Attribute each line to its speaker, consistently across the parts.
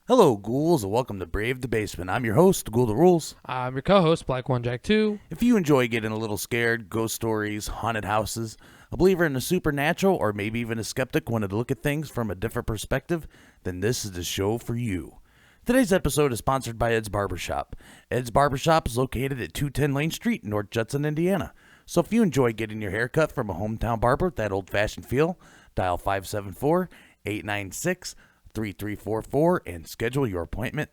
Speaker 1: Hello, ghouls, and welcome to Brave the Basement. I'm your host, Ghoul the Rules.
Speaker 2: I'm your co-host, Black One Jack 2.
Speaker 1: If you enjoy getting a little scared, ghost stories, haunted houses, a believer in the supernatural, or maybe even a skeptic wanting to look at things from a different perspective, then this is the show for you. Today's episode is sponsored by Ed's Barbershop. Ed's Barbershop is located at 210 Lane Street, North Judson, Indiana. So if you enjoy getting your hair cut from a hometown barber with that old-fashioned feel, dial 574-896-3344 and schedule your appointment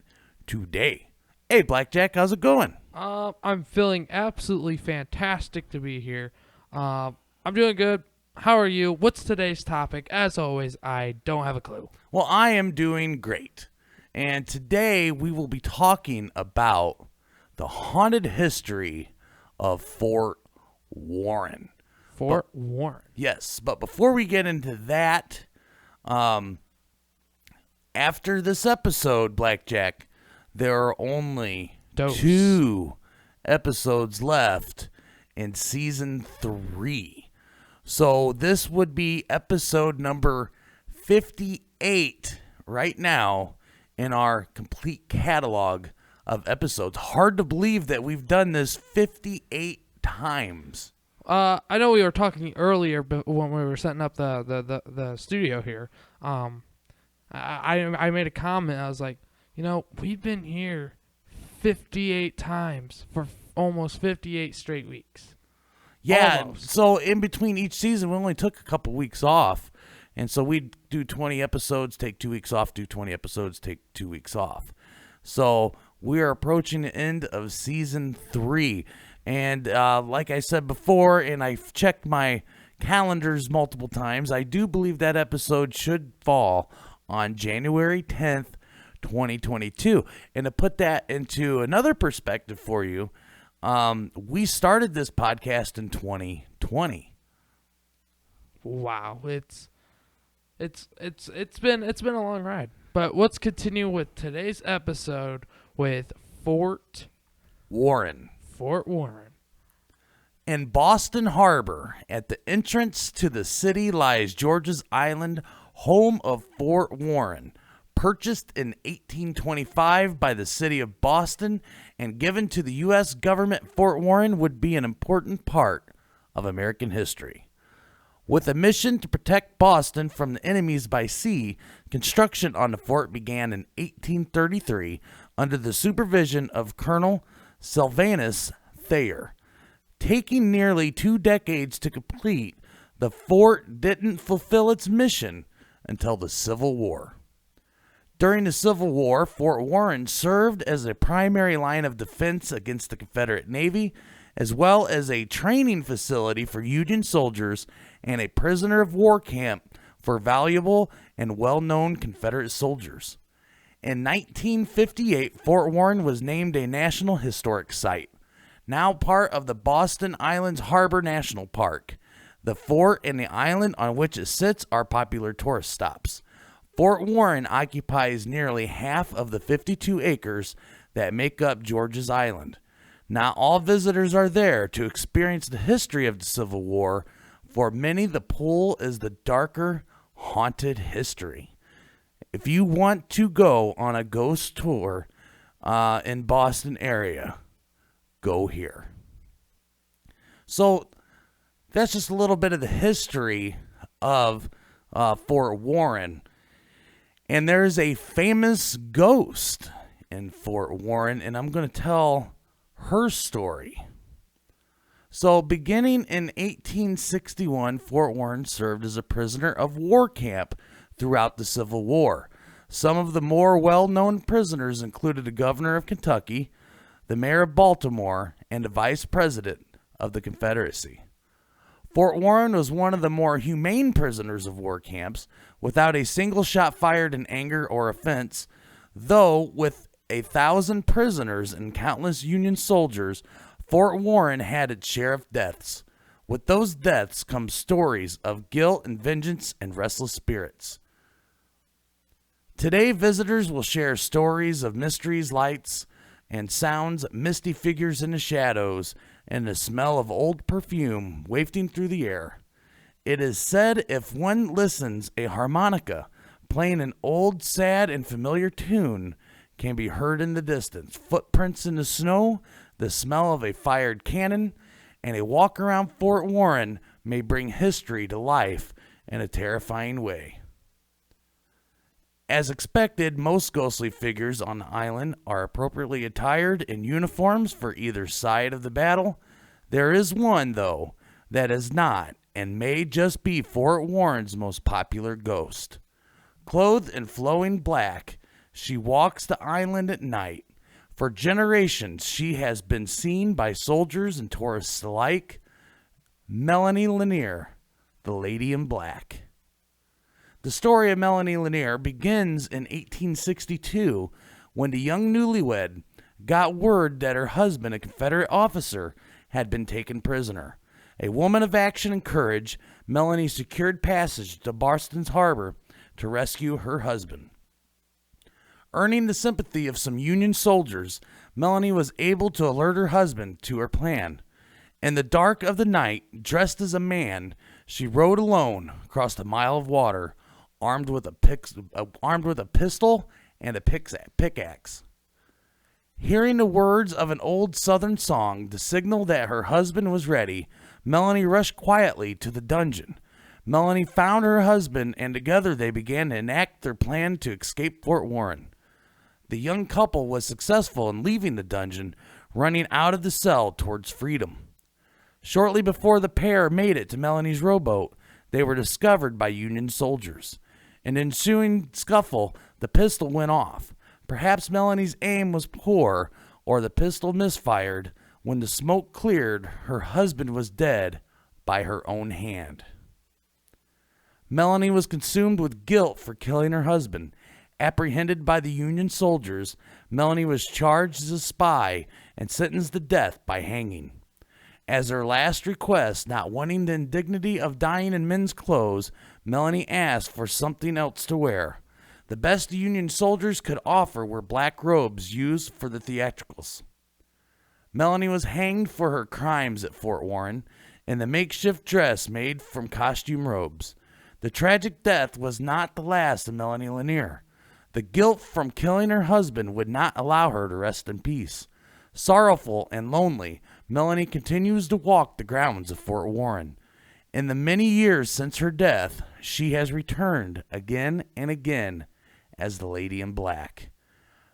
Speaker 1: today. Hey, Blackjack, how's it going?
Speaker 2: I'm feeling absolutely fantastic to be here. I'm doing good. How are you? What's today's topic? As always, I don't have a clue.
Speaker 1: Well, I am doing great. And today we will be talking about the haunted history of Fort Warren.
Speaker 2: Fort Warren.
Speaker 1: Yes, but before we get into that, after this episode, Blackjack, there are only two episodes left in season 3. So this would be episode number 58 right now in our complete catalog of episodes. Hard to believe that we've done this 58 times.
Speaker 2: I know we were talking earlier when we were setting up the studio here. I made a comment. I was like, we've been here 58 times for almost 58 straight weeks.
Speaker 1: Yeah,
Speaker 2: almost.
Speaker 1: So in between each season, we only took a couple weeks off. And so we'd do 20 episodes, take 2 weeks off, do 20 episodes, take 2 weeks off. So we are approaching the end of season 3. And like I said before, and I've checked my calendars multiple times, I do believe that episode should fall on January 10th, 2022. And to put that into another perspective for you, we started this podcast in 2020.
Speaker 2: Wow, it's been a long ride. But let's continue with today's episode with Fort
Speaker 1: Warren.
Speaker 2: Fort Warren.
Speaker 1: In Boston Harbor, at the entrance to the city, lies George's Island, home of Fort Warren. Purchased in 1825 by the city of Boston and given to the U.S. government, Fort Warren would be an important part of American history. With a mission to protect Boston from the enemies by sea, construction on the fort began in 1833 under the supervision of Colonel Sylvanus Thayer. Taking nearly 2 decades to complete, the fort didn't fulfill its mission until the Civil War. During the Civil War, Fort Warren served as a primary line of defense against the Confederate Navy, as well as a training facility for Union soldiers and a prisoner of war camp for valuable and well-known Confederate soldiers. In 1958, Fort Warren was named a National Historic Site, now part of the Boston Islands Harbor National Park. The fort and the island on which it sits are popular tourist stops. Fort Warren occupies nearly half of the 52 acres that make up George's Island. Not all visitors are there to experience the history of the Civil War. For many, the pool is the darker, haunted history. If you want to go on a ghost tour in Boston area, go here. So that's just a little bit of the history of Fort Warren. And there's a famous ghost in Fort Warren, and I'm going to tell her story. So beginning in 1861, Fort Warren served as a prisoner of war camp throughout the Civil War. Some of the more well-known prisoners included the governor of Kentucky, the mayor of Baltimore, and the vice president of the Confederacy. Fort Warren was one of the more humane prisoners of war camps, without a single shot fired in anger or offense, though with 1,000 prisoners and countless Union soldiers, Fort Warren had its share of deaths. With those deaths come stories of guilt and vengeance and restless spirits. Today, visitors will share stories of mysteries, lights, and sounds, misty figures in the shadows, and the smell of old perfume wafting through the air. It is said if one listens, a harmonica playing an old, sad, and familiar tune can be heard in the distance. Footprints in the snow, the smell of a fired cannon, and a walk around Fort Warren may bring history to life in a terrifying way. As expected, most ghostly figures on the island are appropriately attired in uniforms for either side of the battle. There is one, though, that is not, and may just be Fort Warren's most popular ghost. Clothed in flowing black, she walks the island at night. For generations, she has been seen by soldiers and tourists alike. Melanie Lanier, the Lady in Black. The story of Melanie Lanier begins in 1862 when the young newlywed got word that her husband, a Confederate officer, had been taken prisoner. A woman of action and courage, Melanie secured passage to Boston's harbor to rescue her husband. Earning the sympathy of some Union soldiers, Melanie was able to alert her husband to her plan. In the dark of the night, dressed as a man, she rowed alone across a mile of water, armed with a pistol and a pickaxe. Hearing the words of an old Southern song to signal that her husband was ready, Melanie rushed quietly to the dungeon. Melanie found her husband, and together they began to enact their plan to escape Fort Warren. The young couple was successful in leaving the dungeon, running out of the cell towards freedom. Shortly before the pair made it to Melanie's rowboat, they were discovered by Union soldiers. In the ensuing scuffle, the pistol went off. Perhaps Melanie's aim was poor, or the pistol misfired. When the smoke cleared, her husband was dead by her own hand. Melanie was consumed with guilt for killing her husband. Apprehended by the Union soldiers, Melanie was charged as a spy and sentenced to death by hanging. As her last request, not wanting the indignity of dying in men's clothes, Melanie asked for something else to wear. The best the Union soldiers could offer were black robes used for the theatricals. Melanie was hanged for her crimes at Fort Warren in the makeshift dress made from costume robes. The tragic death was not the last of Melanie Lanier. The guilt from killing her husband would not allow her to rest in peace. Sorrowful and lonely, Melanie continues to walk the grounds of Fort Warren. In the many years since her death, she has returned again and again as the Lady in Black.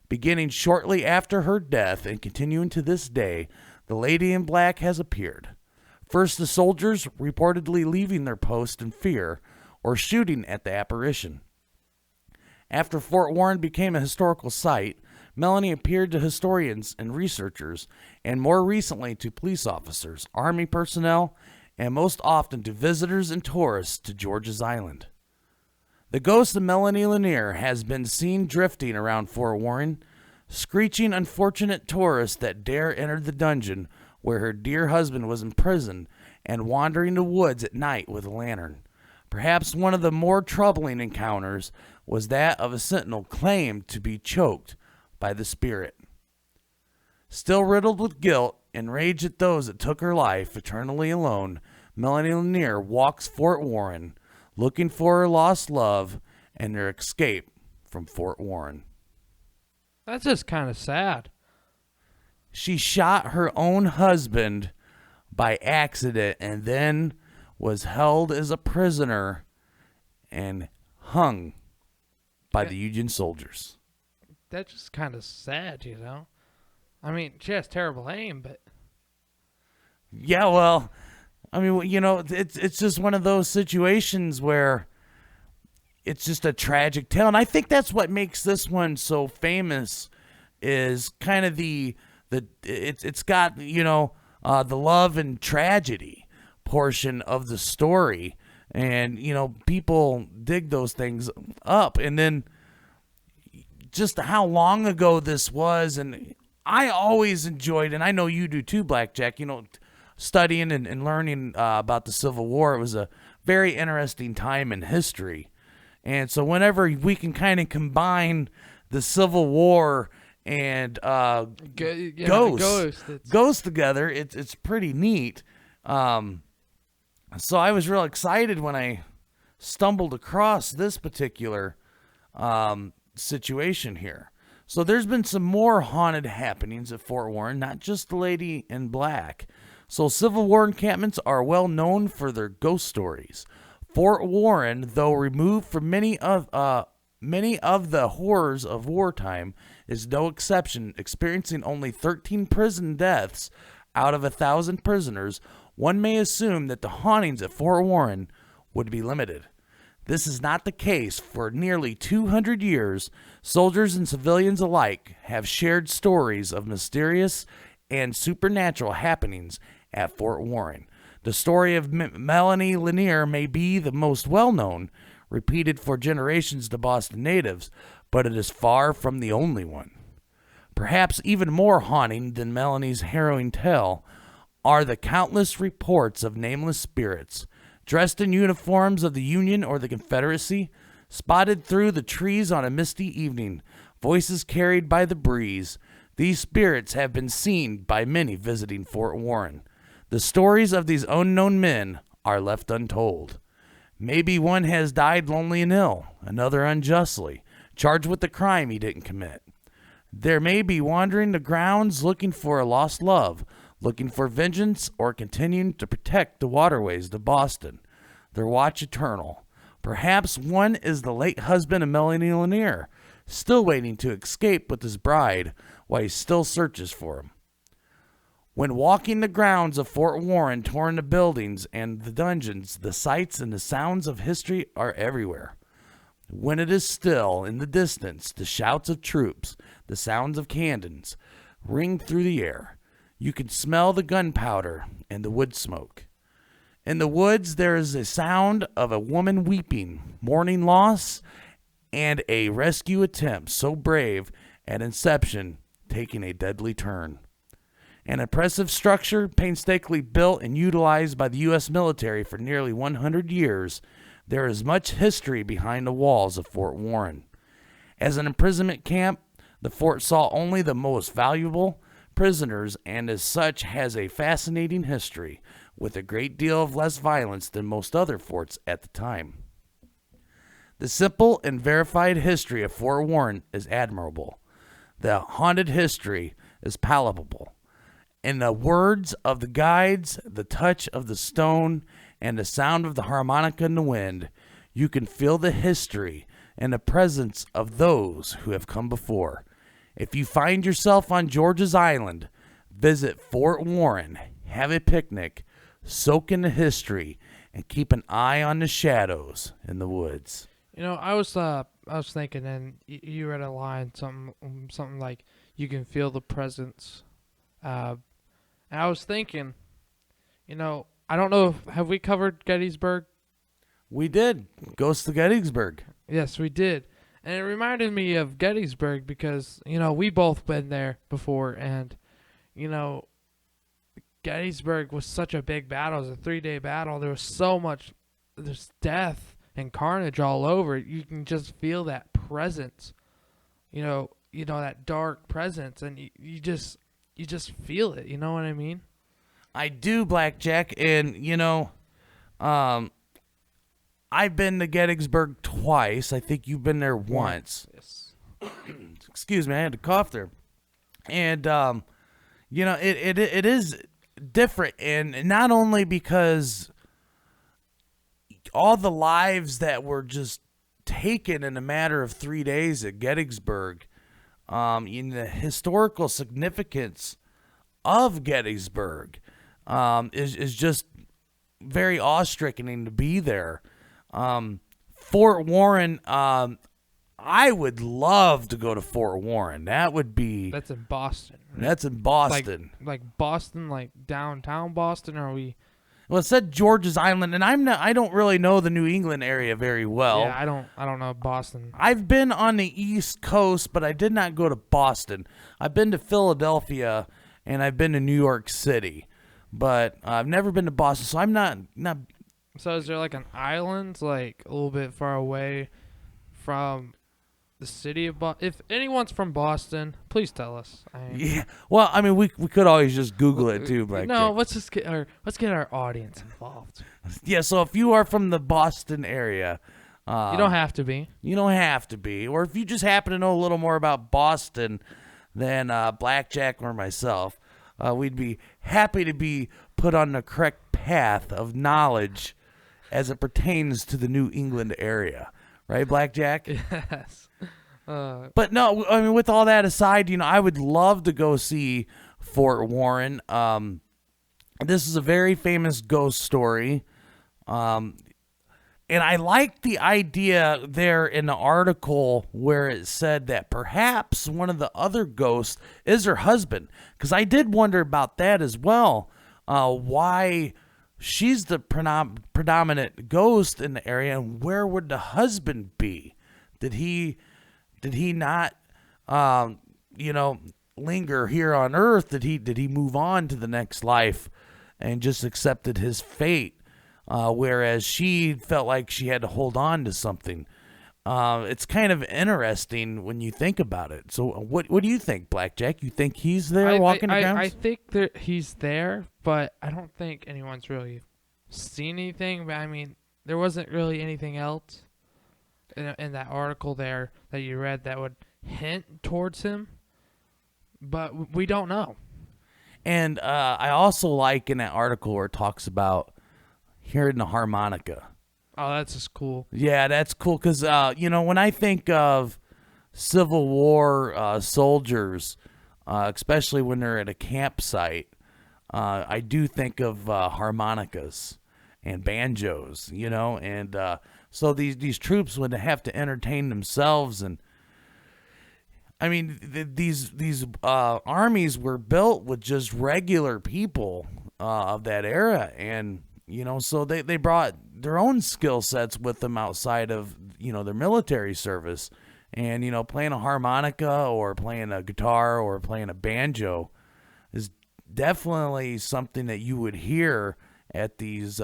Speaker 1: Beginning shortly after her death and continuing to this day, the Lady in Black has appeared. First, the soldiers reportedly leaving their post in fear or shooting at the apparition. After Fort Warren became a historical site, Melanie appeared to historians and researchers, and more recently to police officers, Army personnel, and most often to visitors and tourists to George's Island. The ghost of Melanie Lanier has been seen drifting around Fort Warren, screeching unfortunate tourists that dare enter the dungeon where her dear husband was imprisoned, and wandering the woods at night with a lantern. Perhaps one of the more troubling encounters was that of a sentinel claimed to be choked by the spirit. Still riddled with guilt and rage at those that took her life eternally alone, Melanie Lanier walks Fort Warren, looking for her lost love and their escape from Fort Warren.
Speaker 2: That's just kind of sad.
Speaker 1: She shot her own husband by accident and then was held as a prisoner and hung by the Union soldiers.
Speaker 2: That's just kind of sad, you know? I mean, she has terrible aim, but...
Speaker 1: Yeah, well, I mean, you know, it's just one of those situations where it's just a tragic tale. And I think that's what makes this one so famous is kind of it's got, you know, the love and tragedy portion of the story. And, you know, people dig those things up. And then just how long ago this was. And I always enjoyed, and I know you do too, Blackjack, you know, studying and learning about the Civil War. It was a very interesting time in history. And so whenever we can kind of combine the Civil War and Ghost together, it's pretty neat. So I was real excited when I stumbled across this particular situation here. So there's been some more haunted happenings at Fort Warren, not just the lady in black. So Civil War encampments are well known for their ghost stories. Fort Warren, though removed from many of the horrors of wartime, is no exception, experiencing only 13 prison deaths out of 1,000 prisoners. One may assume that the hauntings at Fort Warren would be limited. This is not the case. For nearly 200 years, soldiers and civilians alike have shared stories of mysterious and supernatural happenings at Fort Warren. The story of Melanie Lanier may be the most well-known, repeated for generations to Boston natives, but it is far from the only one. Perhaps even more haunting than Melanie's harrowing tale are the countless reports of nameless spirits, dressed in uniforms of the Union or the Confederacy, spotted through the trees on a misty evening, voices carried by the breeze. These spirits have been seen by many visiting Fort Warren. The stories of these unknown men are left untold. Maybe one has died lonely and ill, another unjustly, charged with the crime he didn't commit. There may be wandering the grounds looking for a lost love, looking for vengeance, or continuing to protect the waterways to Boston, their watch eternal. Perhaps one is the late husband of Melanie Lanier, still waiting to escape with his bride while he still searches for him. When walking the grounds of Fort Warren, touring the buildings and the dungeons, the sights and the sounds of history are everywhere. When it is still, in the distance, the shouts of troops, the sounds of cannons ring through the air. You can smell the gunpowder and the wood smoke. In the woods, there is a sound of a woman weeping, mourning loss, and a rescue attempt so brave at inception taking a deadly turn. An impressive structure, painstakingly built and utilized by the U.S. military for nearly 100 years, there is much history behind the walls of Fort Warren. As an imprisonment camp, the fort saw only the most valuable prisoners, and as such has a fascinating history, with a great deal of less violence than most other forts at the time. The simple and verified history of Fort Warren is admirable. The haunted history is palpable. In the words of the guides, the touch of the stone, and the sound of the harmonica in the wind, you can feel the history and the presence of those who have come before. If you find yourself on George's Island, visit Fort Warren, have a picnic, soak in the history, and keep an eye on the shadows in the woods.
Speaker 2: You know, I was thinking, and you read a line, something like, "You can feel the presence." And I was thinking, you know, I don't know, have we covered Gettysburg?
Speaker 1: We did. Ghost of Gettysburg.
Speaker 2: Yes, we did. And it reminded me of Gettysburg because, you know, we both been there before, and, you know, Gettysburg was such a big battle. It was a 3-day battle. There was so much, there's death and carnage all over. You can just feel that presence, you know, that dark presence, and you just feel it. You know what I mean?
Speaker 1: I do, Blackjack, and, you know, I've been to Gettysburg twice. I think you've been there once.
Speaker 2: Yes.
Speaker 1: Excuse me, I had to cough there. And, you know, it is different, and not only because all the lives that were just taken in a matter of 3 days at Gettysburg, in the historical significance of Gettysburg, is just very awe-striking to be there. Fort Warren, I would love to go to Fort Warren. That's
Speaker 2: in Boston. Right?
Speaker 1: That's in Boston.
Speaker 2: Like Boston, like downtown Boston, or are we?
Speaker 1: Well, it said George's Island, and I don't really know the New England area very well.
Speaker 2: Yeah, I don't know Boston.
Speaker 1: I've been on the East Coast, but I did not go to Boston. I've been to Philadelphia, and I've been to New York City, but I've never been to Boston, so I'm not.
Speaker 2: So is there like an island, like a little bit far away from the city of Boston? If anyone's from Boston, please tell us.
Speaker 1: Yeah. Well, I mean, we could always just Google it too, Black.
Speaker 2: No, let's get our audience involved.
Speaker 1: Yeah. So if you are from the Boston area,
Speaker 2: You don't have to be.
Speaker 1: You don't have to be. Or if you just happen to know a little more about Boston than Blackjack or myself, we'd be happy to be put on the correct path of knowledge as it pertains to the New England area. Right, Blackjack?
Speaker 2: Yes.
Speaker 1: But no, I mean, with all that aside, I would love to go see Fort Warren. This is a very famous ghost story. And I like the idea there in the article where it said that perhaps one of the other ghosts is her husband. Because I did wonder about that as well. Why she's the predominant ghost in the area, and where would the husband be? Did he not, linger here on Earth? Did he move on to the next life and just accepted his fate? Whereas she felt like she had to hold on to something. It's kind of interesting when you think about it. So what do you think, Blackjack? You think he's there walking the grounds?
Speaker 2: I think he's there, but I don't think anyone's really seen anything. But I mean, there wasn't really anything else in that article there that you read that would hint towards him. But we don't know. And
Speaker 1: I also like in that article where it talks about hearing the harmonica.
Speaker 2: Oh, that's just cool.
Speaker 1: Yeah, that's cool because, when I think of Civil War soldiers, especially when they're at a campsite, I do think of harmonicas and banjos, and so these troops would have to entertain themselves. And I mean, these armies were built with just regular people of that era, and so they brought their own skill sets with them outside of, their military service. And, playing a harmonica or playing a guitar or playing a banjo is definitely something that you would hear at these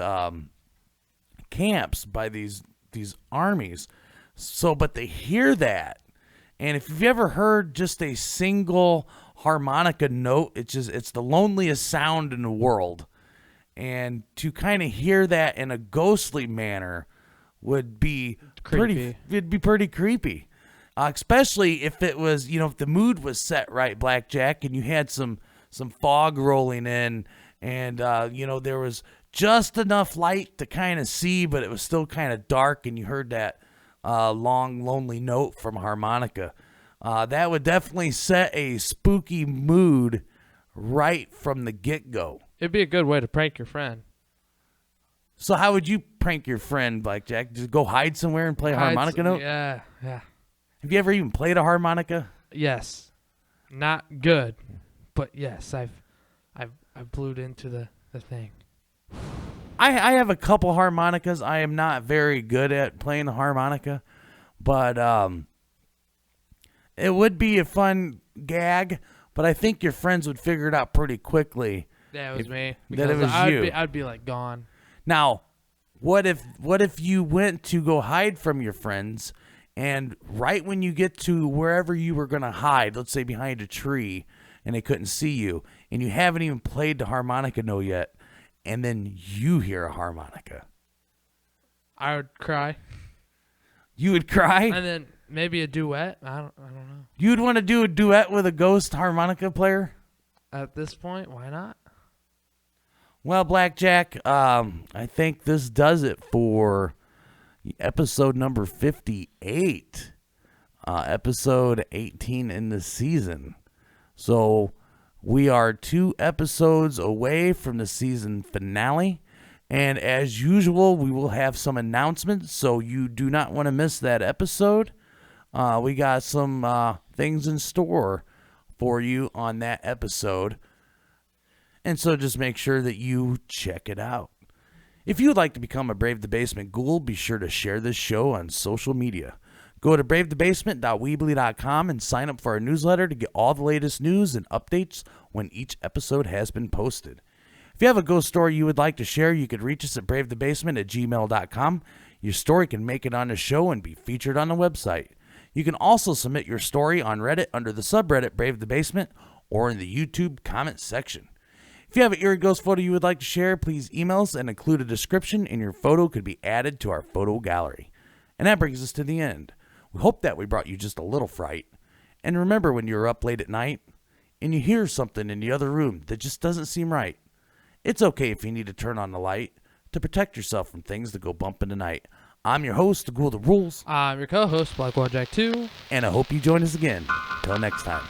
Speaker 1: camps by these armies. So, but they hear that. And if you've ever heard just a single harmonica note, it's the loneliest sound in the world. And to kind of hear that in a ghostly manner would be pretty creepy. Especially if it was, if the mood was set right, Blackjack, and you had some fog rolling in, and there was just enough light to kind of see, but it was still kind of dark, and you heard that long, lonely note from a harmonica. That would definitely set a spooky mood right from the get-go.
Speaker 2: It'd be a good way to prank your friend.
Speaker 1: So how would you prank your friend, Blackjack? Just go hide somewhere and play a harmonica note?
Speaker 2: Yeah.
Speaker 1: Have you ever even played a harmonica?
Speaker 2: Yes. Not good, but yes, I've blued into the thing.
Speaker 1: I have a couple harmonicas. I am not very good at playing the harmonica, but it would be a fun gag, but I think your friends would figure it out pretty quickly.
Speaker 2: Yeah, it was me.
Speaker 1: That it was you.
Speaker 2: I'd be like gone.
Speaker 1: Now, what if you went to go hide from your friends, and right when you get to wherever you were going to hide, let's say behind a tree, and they couldn't see you, and you haven't even played the harmonica note yet, and then you hear a harmonica?
Speaker 2: I would cry.
Speaker 1: You would cry?
Speaker 2: And then maybe a duet. I don't know.
Speaker 1: You'd want to do a duet with a ghost harmonica player?
Speaker 2: At this point, why not?
Speaker 1: Well, Blackjack, I think this does it for episode number 58, episode 18 in the season. So we are 2 episodes away from the season finale. And as usual, we will have some announcements, so you do not want to miss that episode. We got some things in store for you on that episode. And so just make sure that you check it out. If you would like to become a Brave the Basement ghoul, be sure to share this show on social media. Go to bravethebasement.weebly.com and sign up for our newsletter to get all the latest news and updates when each episode has been posted. If you have a ghost story you would like to share, you could reach us at bravethebasement@gmail.com. Your story can make it on the show and be featured on the website. You can also submit your story on Reddit under the subreddit Brave the Basement or in the YouTube comment section. If you have an eerie ghost photo you would like to share, please email us and include a description, and your photo could be added to our photo gallery. And that brings us to the end. We hope that we brought you just a little fright. And remember when you're up late at night and you hear something in the other room that just doesn't seem right. It's okay if you need to turn on the light to protect yourself from things that go bump in the night. I'm your host, the Ghoul the Rules.
Speaker 2: I'm your co-host, Black Jack 2.
Speaker 1: And I hope you join us again. Until next time.